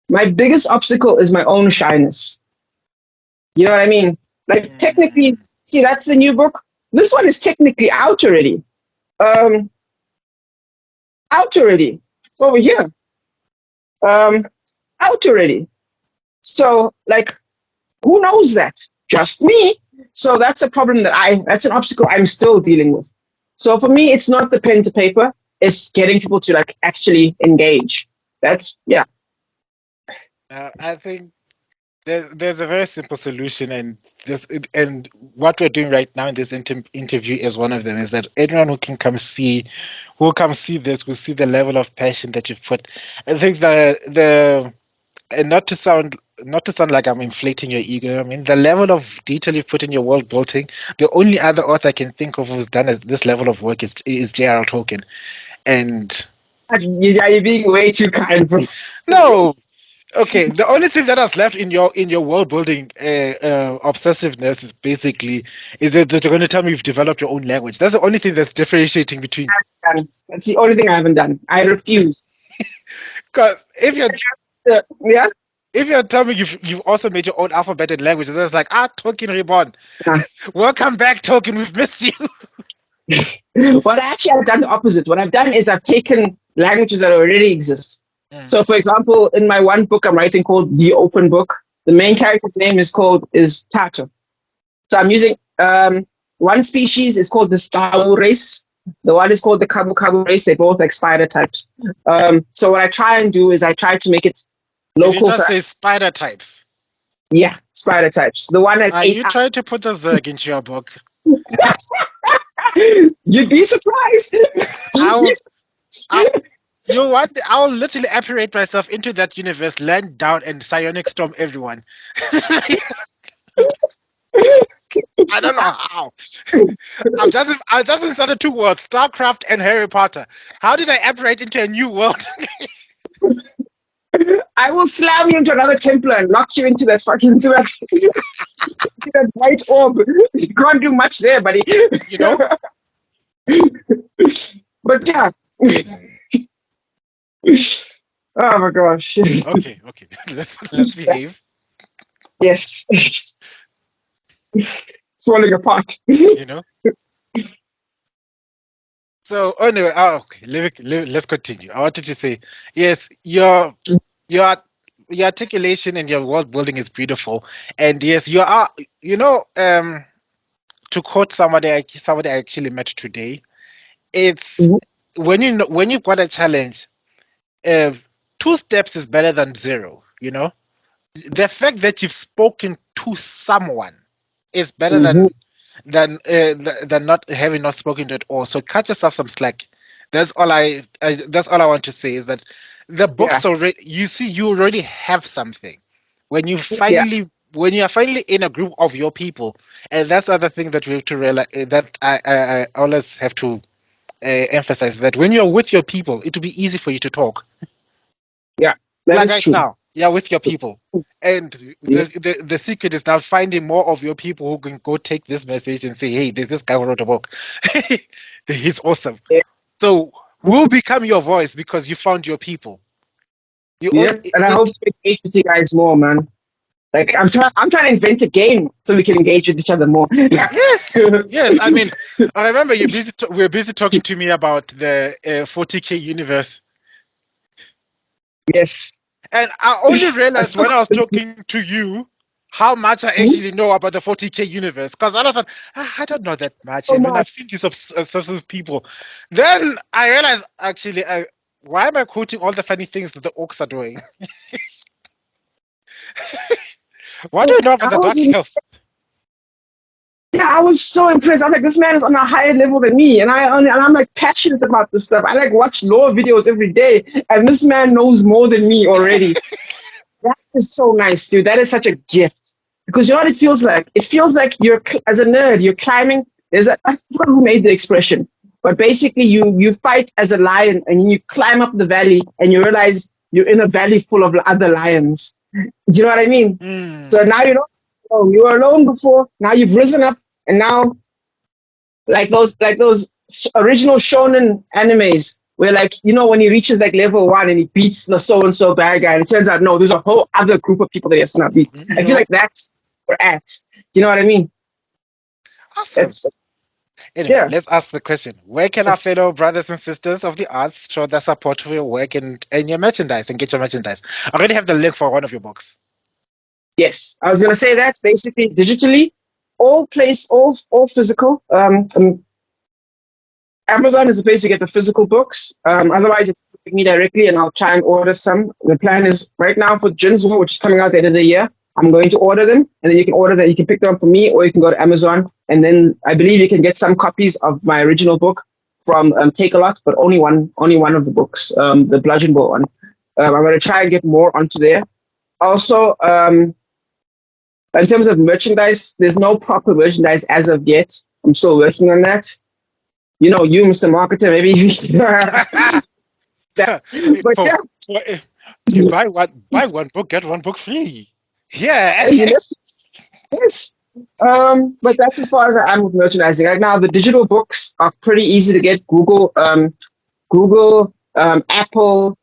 my biggest obstacle is my own shyness. You know what I mean? Like technically, Mm. see, that's the new book. This one is technically out already. Um, out already. It's over here. Um, out already. So like, who knows that? Just me. So that's a problem that's an obstacle I'm still dealing with. So for me, it's not the pen to paper. It's getting people to like actually engage. That's yeah. I think there's a very simple solution, and what we're doing right now in this interview is one of them. Is that anyone who will come see this, will see the level of passion that you've put. I think the and not to sound like I'm inflating your ego. I mean, the level of detail you've put in your world building. The only other author I can think of who's done this level of work is J.R.R. Tolkien. And You're being way too kind, bro. no, okay, the only thing that has left in your world building obsessiveness is basically that you're going to tell me you've developed your own language. That's the only thing that's differentiating between. That's the only thing I haven't done. I refuse. Because Yeah. if you're telling me you've also made your own alphabet and language, and that's like Tolkien reborn. Nah. Welcome back, Tolkien. We've missed you. What I actually have done the opposite. What I've done is I've taken languages that already exist. So, for example, in my one book I'm writing called The Open Book, the main character's name is Tato. So I'm using one species is called the Star race. The one is called the Kabu Kabu race. They're both like spider types. So what I try and do is I try to make it Did you local. just say spider types? Yeah, spider types. The one that's Are 8 you trying to put the Zerg into your book? You'd be surprised. I'll literally apparate myself into that universe, land down, and psionic storm everyone. I don't know how. I just inserted two words: StarCraft and Harry Potter. How did I apparate into a new world? I will slam you into another Templar and knock you into that white orb. You can't do much there, buddy. You know? But yeah. Oh my gosh. Okay. Let's behave. Yes. It's falling apart. You know. So anyway, okay. Let's continue. I wanted to say, yes, your articulation and your world building is beautiful, and yes, you are. You know, to quote somebody I actually met today, it's Mhm. when you've got a challenge, uh, two steps is better than zero. You know, the fact that you've spoken to someone is better Mhm. than not spoken to at all. So cut yourself some slack. That's all I want to say is that the Yeah. books already, you see, you already have something when Yeah. when you are finally in a group of your people. And that's the other thing that we have to realize, that I always have to emphasize, that when you're with your people, it will be easy for you to talk. Yeah. That Like is right true. now, you're with your people. And Yeah. the secret is now finding more of your people who can go take this message and say, hey, there's this guy who wrote a book. He's awesome. Yeah. So we'll become your voice because you found your people. You Yeah. only And I hope to engage with you guys more, man. Like I'm trying to invent a game so we can engage with each other more. yes. I mean, I remember we were busy talking to me about the 40K universe. Yes. And I only I realized still when I was talking to you how much I actually know about the 40K universe. Because I thought, I don't know that much. so And when much. I've seen these obsessive people, then I realized actually, why am I quoting all the funny things that the orcs are doing? What do you know about I the was Dark Elves? Yeah, I was so impressed. I was like, this man is on a higher level than me, and I'm like passionate about this stuff. I like watch lore videos every day, and this man knows more than me already. That is so nice, dude. That is such a gift because you know what it feels like. It feels like as a nerd, you're climbing. I forgot who made the expression, but basically, you fight as a lion, and you climb up the valley, and you realize you're in a valley full of other lions. Do you know what I mean? So now you know you were alone before. Now you've risen up, and now like those original shonen animes where like when he reaches like level 1 and he beats the so and so bad guy, and it turns out no, there's a whole other group of people that he has to not beat. I feel like that's where we're at. You know what I mean? Awesome. It's Anyway, yeah. let's ask the question. Where can our fellow brothers and sisters of the arts show their support for your work and your merchandise and get your merchandise? I already have the link for one of your books. Yes, I was gonna say that basically digitally, all physical. Amazon is the place to get the physical books. Otherwise, you can me directly, and I'll try and order some. The plan is right now for JIN'S WAR, which is coming out at the end of the year. I'm going to order them, and then you can order them. You can pick them up from me, or you can go to Amazon, and then I believe you can get some copies of my original book from Take a Lot, but only one of the books, the Bludgeon book one. I'm going to try and get more onto there. Also, in terms of merchandise, there's no proper merchandise as of yet. I'm still working on that. You know, you, Mr. Marketer, maybe. that, but for, yeah, if you buy one book, get one book free. Yeah. you know, yes. But that's as far as I am with merchandising right now. The digital books are pretty easy to get. Google, Apple,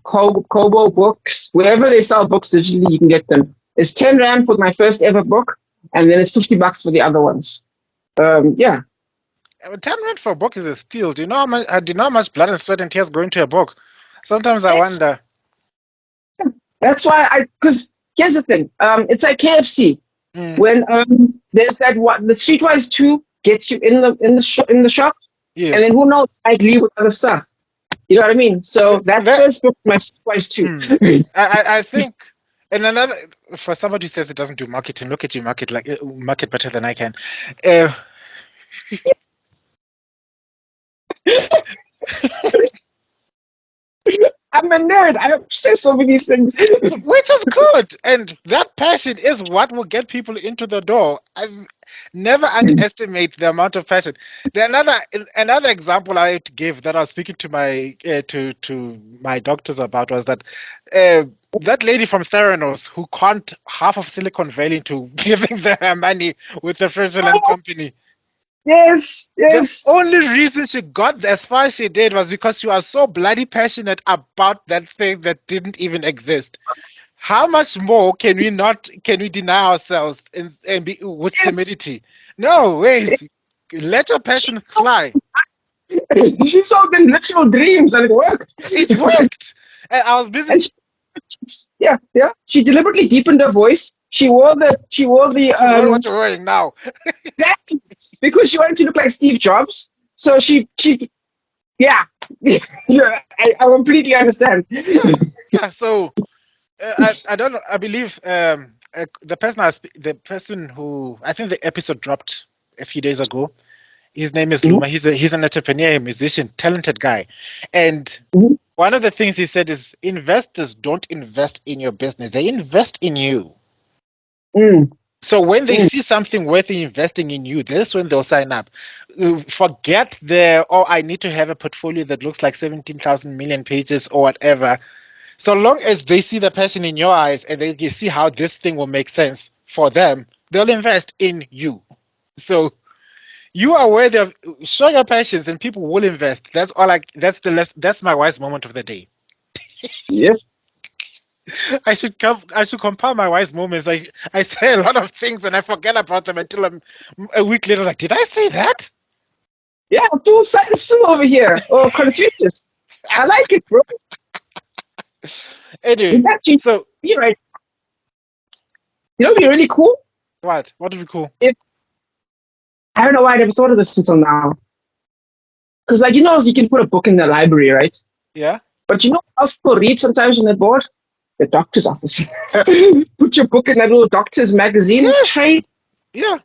Kobo Books, wherever they sell books digitally, you can get them. It's 10 Rand for my first ever book, and then it's $50 for the other ones. Yeah, 10 Rand for a book is a steal. Do you know how much? Do you know how much blood and sweat and tears go into a book? Sometimes I yes. wonder. That's why because here's the thing. It's like KFC. Mm, When there's that what the Streetwise 2 gets you in the shop, and yes. then who knows, might leave with other stuff. You know what I mean? So that That. first book, my Streetwise 2. Mm, I think. And another, for somebody who says it doesn't do marketing, look at you market better than I can. Uh, I'm a nerd. I'm obsessed over these things. which is good, and that passion is what will get people into the door. I've never underestimate the amount of passion. Another example I had to give that I was speaking to my my doctors about was that uh, that lady from Theranos who conned half of Silicon Valley into giving them her money with the fraudulent company. Yes, The yes. only reason she got as far as she did was because she was so bloody passionate about that thing that didn't even exist. How much more can we deny ourselves and be with Yes. timidity? No ways. Let your passions fly. She sold them literal dreams and it worked. It worked. And I was busy. And yeah, yeah. She deliberately deepened her voice. She wore the She's wearing what you're wearing now. exactly because she wanted to look like Steve Jobs. So she yeah. Yeah, I completely understand. Yeah, yeah. So I don't know. I believe the person who I think the episode dropped a few days ago. His name is Mhm, Luma. He's an entrepreneur, a musician, talented guy. And mhm, one of the things he said is investors don't invest in your business; they invest in you. mm, So when they mm. see something worth investing in you, that's when they'll sign up. Forget the oh, I need to have a portfolio that looks like 17,000 million pages or whatever. So long as they see the passion in your eyes and they can see how this thing will make sense for them, they'll invest in you. So you are worthy of show your passions and people will invest. That's my wise moment of the day. Yep. I should compile my wise moments. I say a lot of things and I forget about them until I'm a week later like, did I say that? Yeah, full size Sue over here. Or Confucius. I like it, bro. Anyway, In fact, so you're right. You know, what'd be really cool what would be cool? if I don't know why I never thought of this until now. Because, like, you can put a book in the library, right? Yeah? But you know what else people read sometimes when they're bored? The doctor's office. Put your book in that little doctor's magazine Yes. tray. Yeah.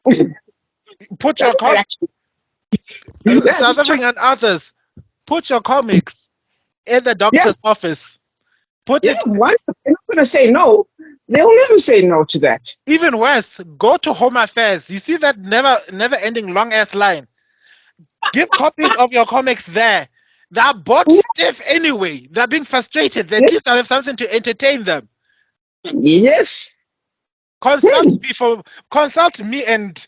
Put That your might actually, yeah, South just try. African authors, put your comics in the Yeah, doctor's office. Put yeah. it Why? They're not gonna say no. They'll never say no to that. even worse. Go to Home Affairs. You see that never ending long ass line. Give copies of your comics there. They're bored stiff anyway. They're being frustrated. At least I'll have something to entertain them. Yes. Consult Hmm. me consult me and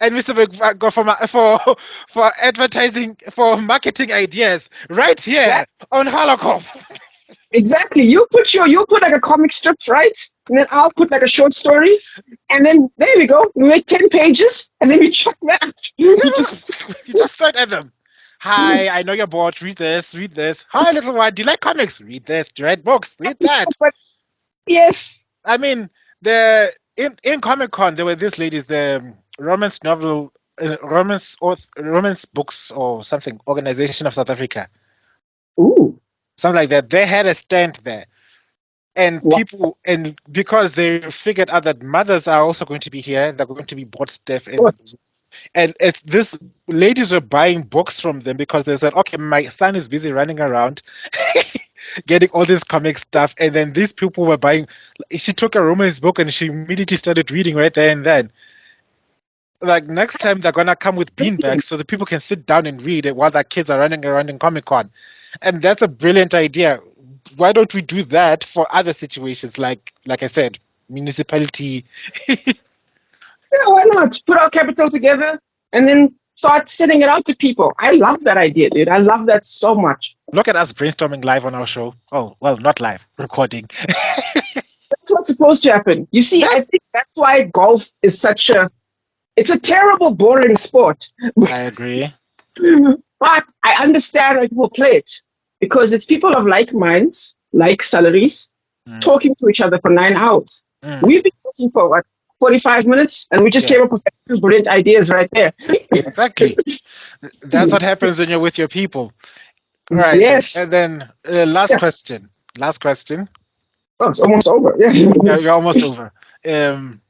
and Mr. McGraw for advertising for marketing ideas right here That on Holocaust. exactly. You put like a comic strip, right? And then I'll put like a short story, and then there we go. We make 10 pages, and then we chuck that. We Yeah, just you just throw it at them. Hi, I know you're bored. Read this. Read this. Hi, little one. Do you like comics? Read this. Do you read books? Read that. but yes. I mean, the in Comic Con there were these ladies, the romance novel, romance books or something organization of South Africa, Ooh. something like that. They had a stand there, And What? people, and because they figured out that mothers are also going to be here, they're going to be bought stuff, What? and if this ladies were buying books from them because they said, okay, my son is busy running around getting all this comic stuff, and then these people were buying. She took a romance book and she immediately started reading right there and then. Like next time they're gonna come with beanbags so the people can sit down and read it while their kids are running around in Comic Con, and that's a brilliant idea. Why don't we do that for other situations like I said, municipality? Yeah, why not? Put our capital together and then start sending it out to people. I love that idea, dude. I love that so much. Look at us brainstorming live on our show. Oh, well, not live, recording. That's what's supposed to happen. You see, I think that's why golf is such a it's a terrible, boring sport. I agree. But I understand why people play it because it's people of like minds, like salaries, Mm, talking to each other for 9 hours. mm, We've been talking for what 45 minutes, and we just yeah, came up with two brilliant ideas right there. exactly. That's what happens when you're with your people. All right, and Yes. then last Yeah. question. Last question. Oh, it's almost over. Yeah. Yeah, you're almost over. Um,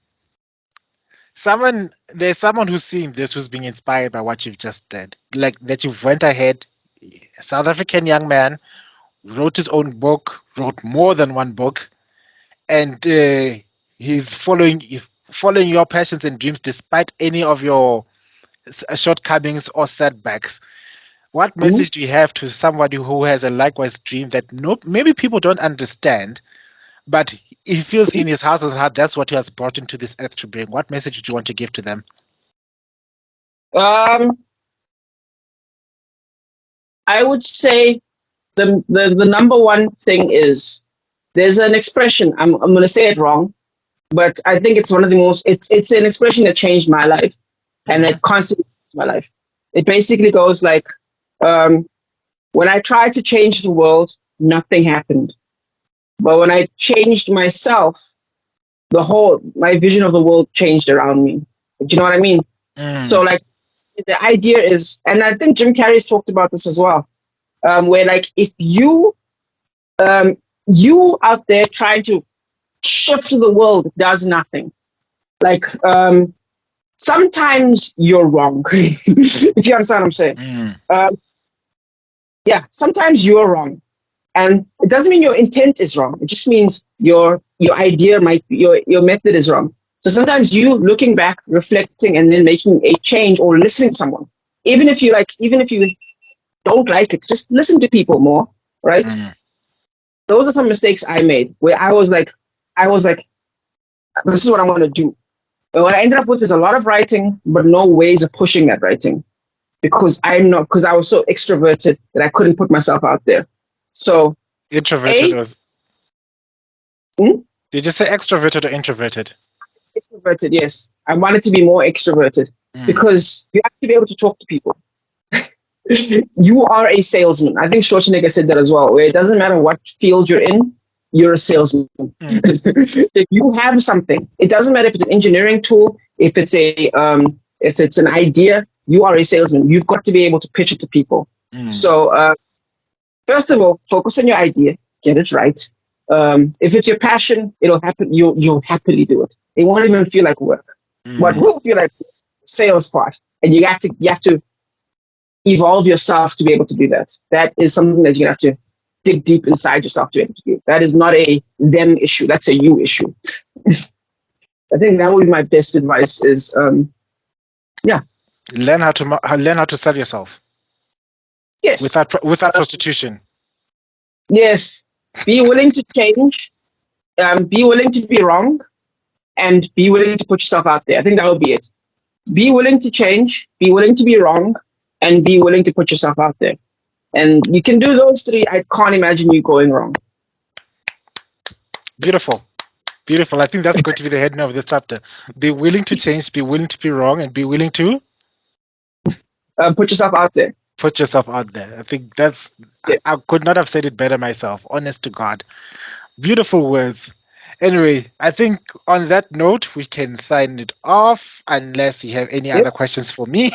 there's someone who's seeing this who's being inspired by what you've just did. Like that you've went ahead, a South African young man, wrote his own book, wrote more than one book, and he's following your passions and dreams despite any of your shortcomings or setbacks. What Mhm. message do you have to somebody who has a likewise dream that no maybe people don't understand, but he feels in his heart and heart that's what he has brought into this earth to bring? What message do you want to give to them? Um, I would say the number one thing is there's an expression. I'm gonna say it wrong, but I think it's one of the most. It's an expression that changed my life, and Hmm. it constantly changed my life. It basically goes like, um, when I tried to change the world, nothing happened. But when I changed myself, my vision of the world changed around me. Do you know what I mean? So Mm, like the idea is, and I think Jim Carrey's talked about this as well, where like if um, you out there trying to shift the world does nothing. Like sometimes you're wrong. If you understand what I'm saying. mm, Um, yeah, sometimes you're wrong. And it doesn't mean your intent is wrong. It just means your idea might be, your method is wrong. So sometimes you looking back, reflecting, and then making a change or listening to someone, even if you don't like it, just listen to people more, right? mm, Those are some mistakes I made where I was like, this is what I want to do. And what I ended up with is a lot of writing, but no ways of pushing that writing because I was so extroverted that I couldn't put myself out there. So introverted a was hmm? did you say extroverted or introverted? Extroverted, yes. I wanted to be more extroverted Mm, because you have to be able to talk to people. You are a salesman. I think Schwarzenegger said that as well, where it doesn't matter what field you're in, you're a salesman. mm, If you have something, it doesn't matter if it's an engineering tool, if it's an idea, you are a salesman. You've got to be able to pitch it to people. mm, So first of all, focus on your idea, get it right. If it's your passion, it'll happen. You'll happily do it. It won't even feel like work. What mm. will feel like sales part, and you have to evolve yourself to be able to do that. That is something that you have to dig deep inside yourself to be able to do. That is not a them issue. That's a you issue. I think that would be my best advice. Is yeah, Learn how to sell yourself yes, without prostitution. yes. Be willing to change. Be willing to be wrong, and be willing to put yourself out there. I think that would be it. Be willing to change. Be willing to be wrong, and be willing to put yourself out there. And you can do those three. I can't imagine you going wrong. Beautiful. Beautiful. I think that's going to be the heading of this chapter. Be willing to change, be willing to be wrong, and be willing to Put yourself out there. put yourself out there. I think that's, Yeah. I could not have said it better myself, honest to God. Beautiful words. Anyway, I think on that note, we can sign it off unless you have any Yeah. other questions for me.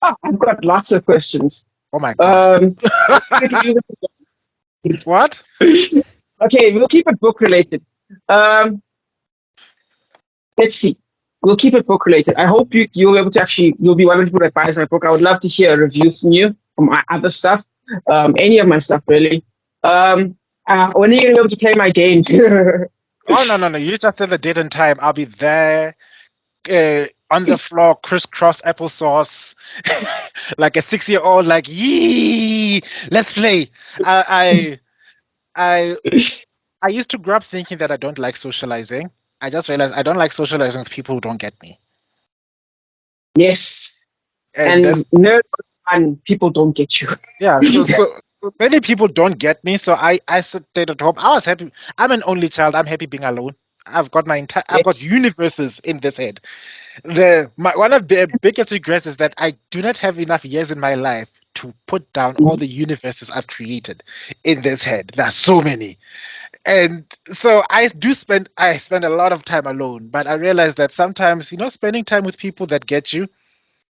Oh, I've got lots of questions. Oh my God. Um, we can do this What? Okay, we'll keep it book related. Um, let's see. We'll keep it book related. I hope you'll be able to actually you'll be one of the people that buys my book. I would love to hear a review from you on my other stuff, any of my stuff really. When are you gonna be able to play my game? Oh no, no, no! You just said the date and time. I'll be there, on the floor, crisscross applesauce, like a 6-year-old. Like, yee, let's play. I, I, I used to grow up thinking that I don't like socializing. I just realized I don't like socializing with people who don't get me. Yes, And and that's nerd and people don't get you. yeah, so many people don't get me, so I stayed at home. I was happy. I'm an only child. I'm happy being alone. I've got Yes, universes in this head. One of the biggest regrets is that I do not have enough years in my life to put down all the universes I've created in this head. There are so many. And so I spend a lot of time alone, but I realize that sometimes, spending time with people that get you,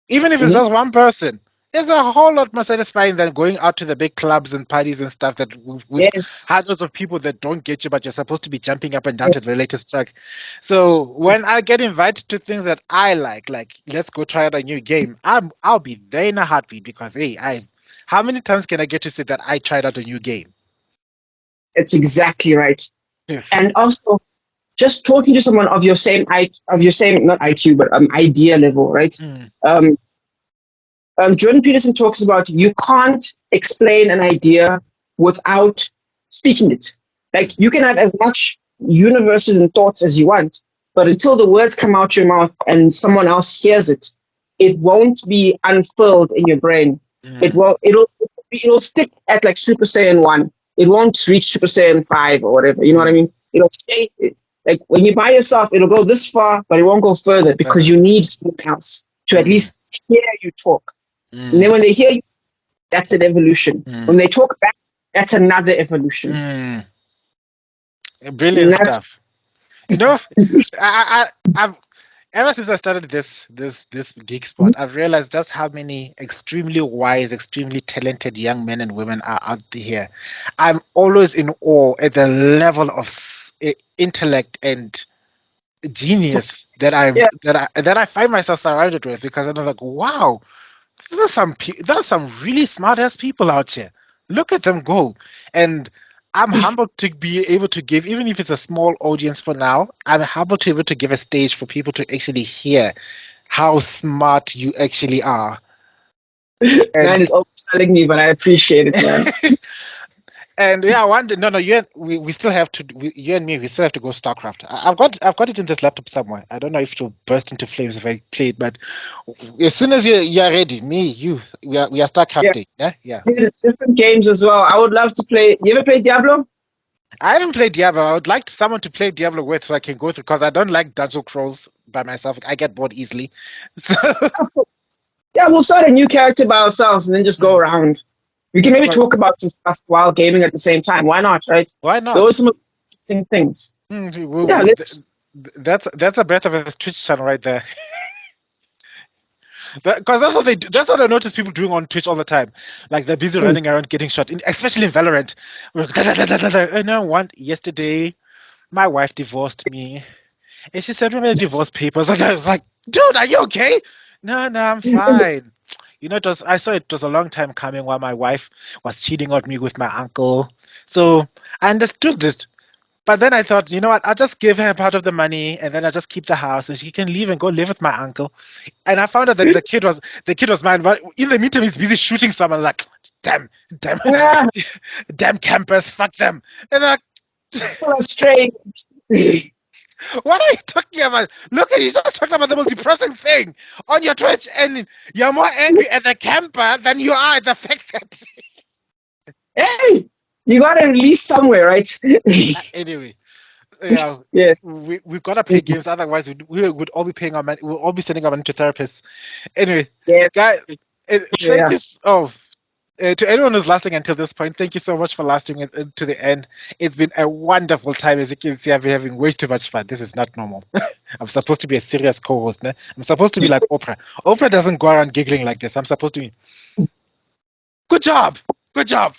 even if it's mhm, just one person, is a whole lot more satisfying than going out to the big clubs and parties and stuff that with yes, hundreds of people that don't get you, but you're supposed to be jumping up and down to yes. the latest track. So when I get invited to things that I like let's go try out a new game, I'll be there in a heartbeat because hey, how many times can I get to say that I tried out a new game? It's exactly right. Yes. And also, just talking to someone of your same not IQ but idea level, right? Mm, Um, Jordan Peterson talks about you can't explain an idea without speaking it. Like you can have as much universes and thoughts as you want, but until the words come out your mouth and someone else hears it, it won't be unfurled in your brain. It mm, will. It'll stick at like Super Saiyan 1. It won't reach Super Saiyan 5 or whatever. You know what I mm, mean? It'll stay. Like when you by yourself, it'll go this far, but it won't go further because brother. you need someone else to at Mm, least hear you talk. And then mm, when they hear you, that's an evolution. mm, When they talk back, that's another evolution. mm. Brilliant And that's stuff. You know, I've ever since I started this Geek Spot, I've realized just how many extremely wise, extremely talented young men and women are out here. I'm always in awe at the level of intellect and genius yeah, that I find myself surrounded with because I'm like, wow, there's some really smart ass people out here. Look at them go. And I'm humbled to be able to give, even if it's a small audience for now, I'm humbled to be able to give a stage for people to actually hear how smart you actually are. man And is always telling me, but I appreciate it, man. and yeah, one day, no, no, we still have to, you and me, we still have to go StarCraft. I've got it in this laptop somewhere. I don't know if it'll burst into flames if I play it, but as soon as you're ready, me, you, we are Yeah, StarCrafting. Yeah, yeah. different games as well. I would love to play. You ever play Diablo? I haven't played Diablo. I would like someone to play Diablo with so I can go through because I don't like dungeon crawls by myself. I get bored easily. So, Yeah, we'll start a new character by ourselves and then just go mm, around. We can maybe but talk about some stuff while gaming at the same time. Why not, right? why Those are not? some interesting things. Yeah, let's. That's a breath of a Twitch channel right there. Because that's what they do. That's what I notice people doing on Twitch all the time. Like they're busy Mm, running around getting shot, especially in Valorant. And I want yesterday, my wife divorced me, and she sent me the divorce papers. And I was like, dude, are you okay? No, no, I'm fine. I saw it was a long time coming while my wife was cheating on me with my uncle. So I understood it. But then I thought, you know what? I'll just give her part of the money and then I'll just keep the house and she can leave and go live with my uncle. And I found out that the kid was mine, but in the meantime he's busy shooting someone like, damn, damn, ah, damn campers, fuck them. And I'm people are strange. what are you talking about? Look at you just talking about the most depressing thing on your Twitch, and you're more angry at the camper than you are at the fact that. Hey, you gotta release somewhere, right? Anyway, yeah, Yes. we've got to play games, otherwise we would all be paying our money. We'll all be sending our money to therapists. Anyway, Yes. guys, thank Yeah. you. To anyone who's lasting until this point, thank you so much for lasting to the end. It's been a wonderful time. As you can see, I've been having way too much fun. This is not normal. I'm supposed to be a serious co-host. Ne? I'm supposed to be like Oprah. Oprah doesn't go around giggling like this. I'm supposed to be. Good job. Good job.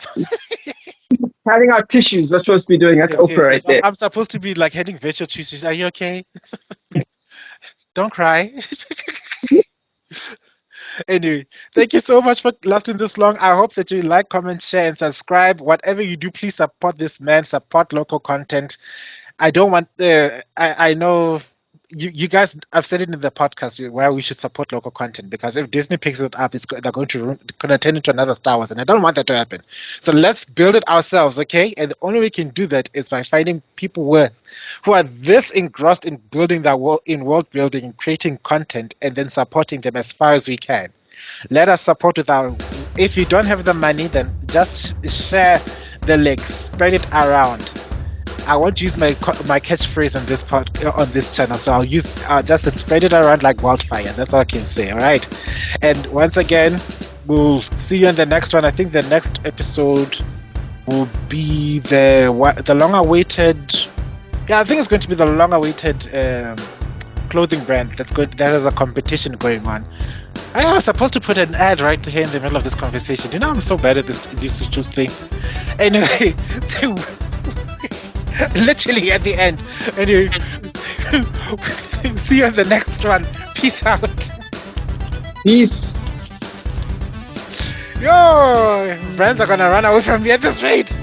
Handing out tissues. That's what supposed to be doing. That's Yes, Oprah yes, right yes. there. I'm supposed to be like heading virtual Tuesdays. Are you okay? Don't cry. Anyway, thank you so much for lasting this long. I hope that you like, comment, share, and subscribe. Whatever you do, please support this man, support local content. I don't want I know you guys. I've said it in the podcast where we should support local content because if Disney picks it up, they're going to turn into another Star Wars, and I don't want that to happen. So let's build it ourselves, okay? And the only way we can do that is by finding people who are this engrossed in building that world, in world building and creating content, and then supporting them as far as we can. Let us support with our. If you don't have the money, then just share the link, spread it around. I won't use my catchphrase on on this channel, so I'll just spread it around like wildfire. That's all I can say. All right, and once again, we'll see you in the next one. I think the next episode will be the long-awaited. Yeah, I think it's going to be the long-awaited clothing brand that has a competition going on. I was supposed to put an ad right here in the middle of this conversation. You know, I'm so bad at this digital thing. Anyway. Literally at the end. Anyway, see you in the next one. Peace out. Peace. Yo, friends are gonna run away from me at this rate.